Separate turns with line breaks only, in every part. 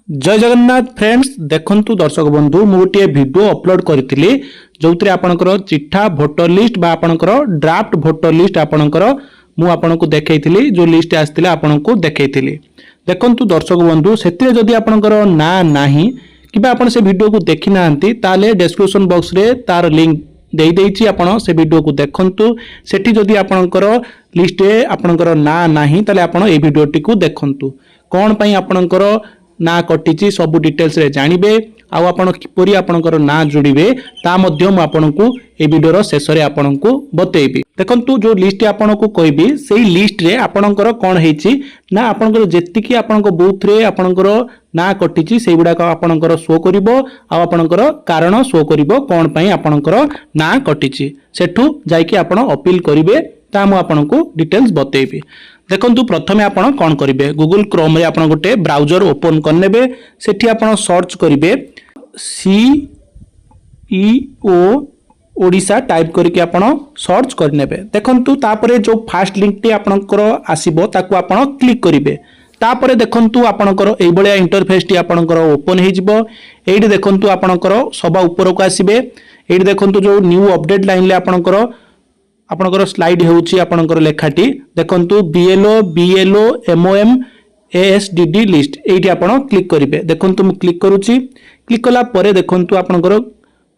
जय जगन्नाथ फ्रेंड्स देखंतु दर्शक बंधु मु गोटे वीडियो अपलोड करथिली जोउतरे आपनकर चिट्ठा वोटर लिस्ट बा आपनकर ड्राफ्ट वोटर लिस्ट आपनकर मु आपनको देखैथिली जो लिस्ट आस्तिला आपनको देखैथिली। देखंतु दर्शक बंधु सेतिरे जदि आपनकर ना नाही किबा आपन से वीडियो को देखि नांती ताले डिस्क्रिप्शन बॉक्स रे तार लिंक देई देइछि आपण से वीडियो को देखंतु सेठी जदि आपनकर लिस्ट रे आपनकर ना नाही ताले आपण ए वीडियोटी को देखंतु कोन पई आपनकर ना कटिची सब डिटेल्स रे जानिबे आउ आपण किपरि आपनकर ना जोड़िबे ता मध्य मु आपनकु ए वीडियो रो शेष रे आपनकु बतेइबी। देखंतु जो लिस्ट आपनकु कहबी सेही लिस्ट रे आपनकर कोन हेची ना आपनकर जेतिकी आपनक बूथ रे आपनकर ना कटिची सेही गुडा आपनकर शो करिवो आ आपनकर कारण शो करिवो कोन पई आपनकर ना कटिची सेठु जाईकी आपण अपील करिवे ता मु आपनकु डिटेल्स बतेइबी। देखंतु प्रथमे आपण कोन करिवे गूगल क्रोम रे आपण गोटे ब्राउजर ओपन करनेबे सेठी आपण सर्च करिवे CEO ओडिशा टाइप करके आपण सर्च करनेबे। देखंतु तापरे जो फर्स्ट लिंक टी आपनकर आसीबो ताकू आपण क्लिक करिवे तापरे देखंतु आपनकर एई बळिया इंटरफेस टी आपनकर ओपन हे जिवो। एडी देखंतु आपनकर सबा ऊपर को आसीबे एडी देखंतु जो न्यू अपडेट लाइन ले आपनकर स्लाइड हेउची आपनकर लेखाटी देखंतु BLO MOM ASDD लिस्ट एठी आपण क्लिक करिवे। देखंतु मु क्लिक करूची क्लिक कला परे देखंतु आपनकर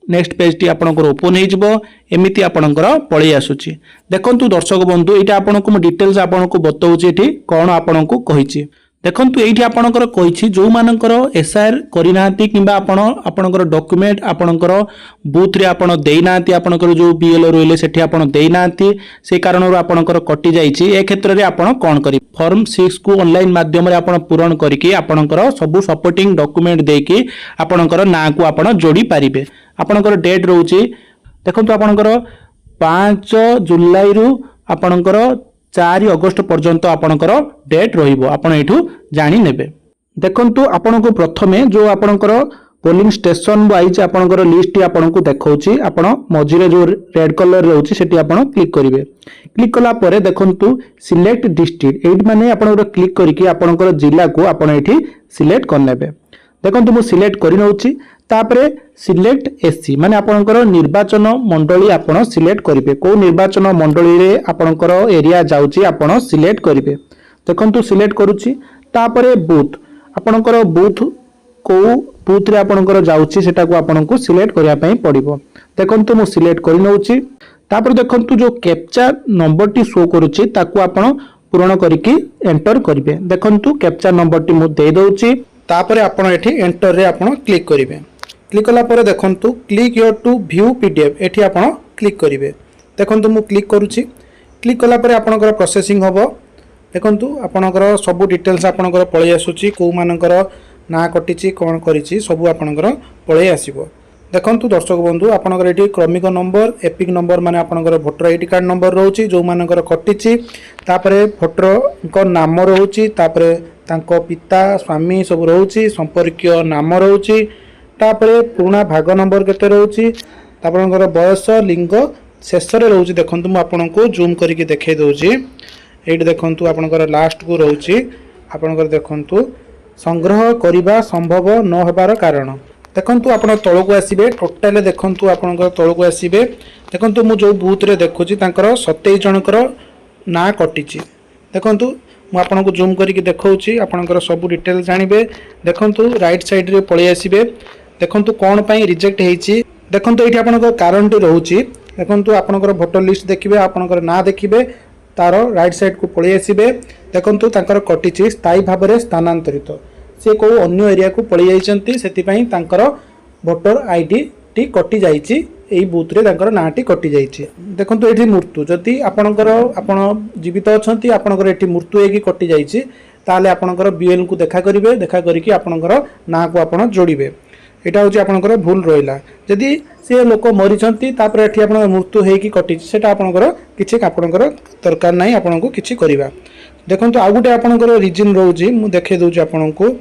नेक्स्ट पेज टी आपनकर ओपन हे जिवो एमिति आपनकर पळी आसुची। देखंतु दर्शक बंधु एटा आपनको मु डिटेल्स आपनको बतौची एठी कोन आपनको कहिची। देखंतु एठी आपनकर कहिची जो मानकर SIR करिनांती किबा आपनकर डॉक्यूमेंट आपनकर बूथ रे आपण देइनांती आपनकर जो BLO रोइले सेठी आपण देइनांती से कारण रो आपनकर कटि जाईची। ए क्षेत्र रे आपण कोन करी फॉर्म 6 को ऑनलाइन माध्यम रे आपण पूरण करिकि आपनकर सब सपोर्टिंग डॉक्यूमेंट देकी आपनकर ना को आपण जोड़ी पारिबे। आपनकर डेट रहउची देखंतु आपनकर 5 जुलाई रु आपनकर 4 अगस्त पर्यंत आपनकर डेट रहिबो आपण एठू जानि नेबे। देखंतु आपनको प्रथमे जो आपनकर पोलिंग स्टेशन वाइज आपनकर लिस्ट आपनको देखौची आपण मझिरे जो रेड कलर रहउची सेठी आपण क्लिक करिवे। क्लिक कला परे देखंतु सिलेक्ट डिस्ट्रिक्ट एठी माने आपनकर क्लिक करिकि आपनकर जिल्ला को आपण एठी सिलेक्ट करनेबे। देखंतु मु सिलेक्ट करि नउची तापरे सिलेक्ट SC माने आपनकर निर्वाचन मंडली आपण सिलेक्ट करिवे को निर्वाचन मंडली रे आपनकर एरिया जाउची आपण सिलेक्ट करिवे। देखंतु सिलेक्ट करूची तापरे बूथ आपनकर बूथ को बूथ रे आपनकर जाउची सेटा को आपनको सिलेक्ट करिया पई पड़िबो। देखंतु मु सिलेक्ट करि नउची तापर देखंतु जो कैप्चा नंबर टी शो करूची ताकू आपण पूर्ण करिकि एंटर करिवे। देखंतु कैप्चा नंबर टी मु दे दउची तापरे आपण एठी एंटर रे आपण क्लिक करिवे। क्लिक कला परे देखंतु click here to view PDF एठी आपण क्लिक करिवे। देखंतु मु क्लिक करूची क्लिक कला परे आपनकर प्रोसेसिंग होबो। देखंतु आपनकर सब डिटेल्स आपनकर पळै आसुची को मानकर ना कटिची कोन करिची सब आपनकर पळै आसीबो। देखंतु दर्शक बंधु आपनकर एठी क्रमिक नंबर एपिक नंबर माने आपनकर वोटर आईडी कार्ड नंबर रहउची जो मानकर कटिची तापरे वोटर को नाम रहउची तापरे तांको पिता स्वामी सब रहउची संपर्कीय नाम रहउची तापरे पुराना भाग नंबर केते रहउची आपनकर बयस लिंग शेष रे रहउची। देखंतु मु आपनको जूम करिके देखाइ दउची एठी देखंतु आपनकर लास्ट को रहउची आपनकर देखंतु संग्रह करिबा संभव न हेबार कारण। देखंतु आपण तळ को आसीबे टोटल देखंतु आपनकर तळ को आसीबे देखंतु मु जो बूथ रे देखुची तांकर 27 जनकर ना कटिची। देखंतु मु आपनको जूम करिके देखौची आपनकर सब डिटेल जानिबे। देखंतु राइट साइड रे पळै आसीबे देखंतु कोन पई रिजेक्ट हेची। देखंतु एठी आपनकर कारण टी रहउची देखंतु आपनकर वोटर लिस्ट देखिबे आपनकर ना देखिबे तार राइट साइड को पळै आसीबे। देखंतु तांकर कटिची स्थायी भाव रे स्थानांतरित से को अन्य एरिया को पळै जाइचंती सेति पई तांकर वोटर आईडी टी कटि जाइची एई बूथ रे तांकर नाटी कटि जाइची। देखंतु एठी मृत्यु जति आपनकर आपण जीवित अछंती आपनकर एठी मृत्यु हेकी कटि जाइची ताले आपनकर BL को देखा करिवे देखा करिकि आपनकर ना को आपण जोड़िबे। एटा होची आपनकर भूल रहिला जदि से लोक मरिचंती तापर एठी आपन मृत्यु हेकी कटिची सेटा आपनकर किछि आपनकर दरकार नाही आपनको किछि करिवा। देखंतु आ गुटे आपनकर रीजन रहउची मु देखे दउची आपनको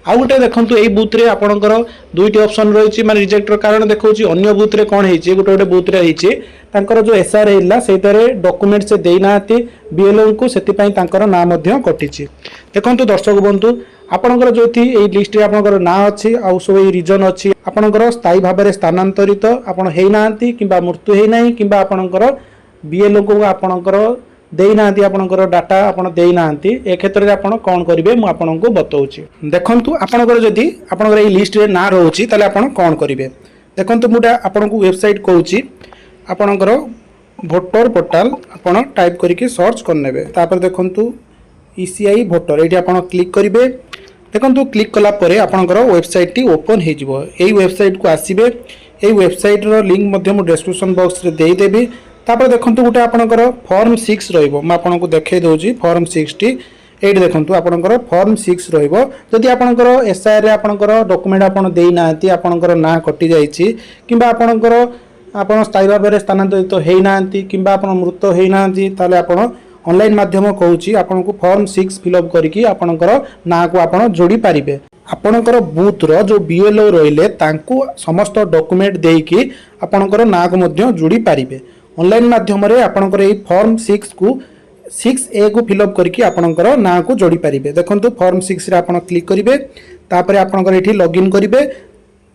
आउ गोटे देखो यही बुथ रे आपणकर दुईटी ऑप्शन रही माने रिजेक्टर कारण देखो अन्य बुथ रे कौन होती गोटे गोटे बुथ रे तांकर जो एसआर है से डॉक्यूमेंट से देना बीएलओ को से ना कटि देखो दर्शक बंधु आपणकर जो लिस्ट रे आपणकर ना अच्छी आउ सब ये रिजन अच्छी आपणकर स्थायी भाव में स्थानांतरित आपण होना कि मृत्यु होना कि आपणकर बीएलओ को आपणकर देना आपणकर डाटा आपण देना ए क्षेत्र में आपण कौन करेंगे मुझे आपको बताऊँ देखो आपणकर जदि आपणकर ये लिस्ट रे ना रोचे ताले आपण कौन करेंगे देखो मुझे आपन को वेबसाइट कहूँ आपणकर भोटर पोर्टाल आपण टाइप करके सर्च करने तापर देखो ईसीआई भोटर ये आप क्लिक करेंगे देखो क्लिक कला परे आपणकर वेबसाइट टी ओपन हो वेबसाइट को आसबे ये वेबसाइट रो लिंक मु डिस्क्रिप्शन बॉक्स रे देदेवी तापर देखो गोटे आपणकर फॉर्म 6 रहिबो मैं आपको देखे दउची फॉर्म 6 टी एट देखो आपणकर फॉर्म 6 रहिबो जदि आपणकर एसआईआर रे आपणकर डॉक्यूमेंट आपण देना आपणकर ना कटि जाईची किबा आपणकर आपण स्थायी भाव में स्थानांतरित होना कि मृत होना ताले आपण ऑनलाइन माध्यम कहूँ आपको फॉर्म 6 फिलअप करके आपणकर ना को आपण जोड़ी पारिबे आपणकर बूथ रो जो बीएलओ रहिले तांको समस्त डॉक्यूमेंट देकी आपणकर ना को मध्य जोड़ी पारिबे ऑनलाइन माध्यम रे आपणकर ए फॉर्म 6 को 6A को फिलअप करके आपणकर ना को जोड़ी पारिबे देखंतु फॉर्म 6 रे आपण क्लिक करिवे तापर आपणकर एठी लॉगिन करिवे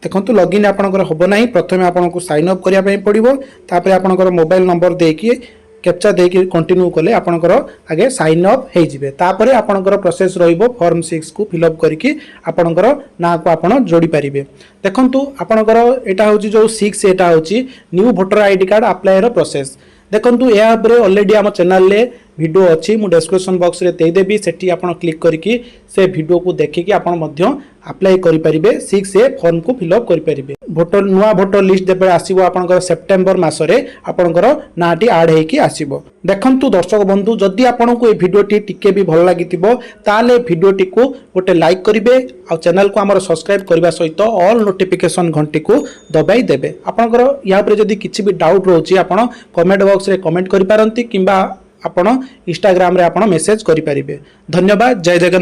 देखंतु लॉगिन आपणकर होबो नाही प्रथमे आपनको साइन अप करिया पई पड़िबो तापर आपणकर मोबाइल नंबर देकी कैप्चा देकी कंटिन्यू कले आपणकर आगे साइन अप हो जिवे तापर आपणकर प्रोसेस रहिबो फॉर्म 6 को फिलअप करके आपणकर ना को आपण जोड़ी पारिबे देखंतु आपणकर एटा होची जो 6 एटा होची new voter ID card apply रो प्रोसेस देखंतु या उपरे ऑलरेडी हम चैनल रे वीडियो अच्छी मु डिस्क्रिप्शन बॉक्स रे दे देबी सेठी आपण क्लिक करके से वीडियो को देखिकी आपण मध्य अप्लाई करि परिबे 6A फॉर्म को फिलअप करि परिबे वोटर नुआ वोटर लिस्ट देबे आसीबो आपनकर सेप्टेम्बर मासरे आपनकर नाटी ऐड हेकी आसीबो देखंतु दर्शक बंधु जदि आपनको ए वीडियोटी टिके भी भल लागितिबो ताले वीडियोटी को गोटे लाइक करिवे आ चैनल को हमर सब्सक्राइब करबा सहित ऑल नोटिफिकेशन घंटी को दबाई देबे आपनकर या ऊपर जदि किछि भी डाउट रहउची आपण कमेंट बॉक्स रे कमेंट करि पारंती किबा आपण इंस्टाग्राम रे आपण मेसेज करि परिबे धन्यवाद जय जगन्नाथ।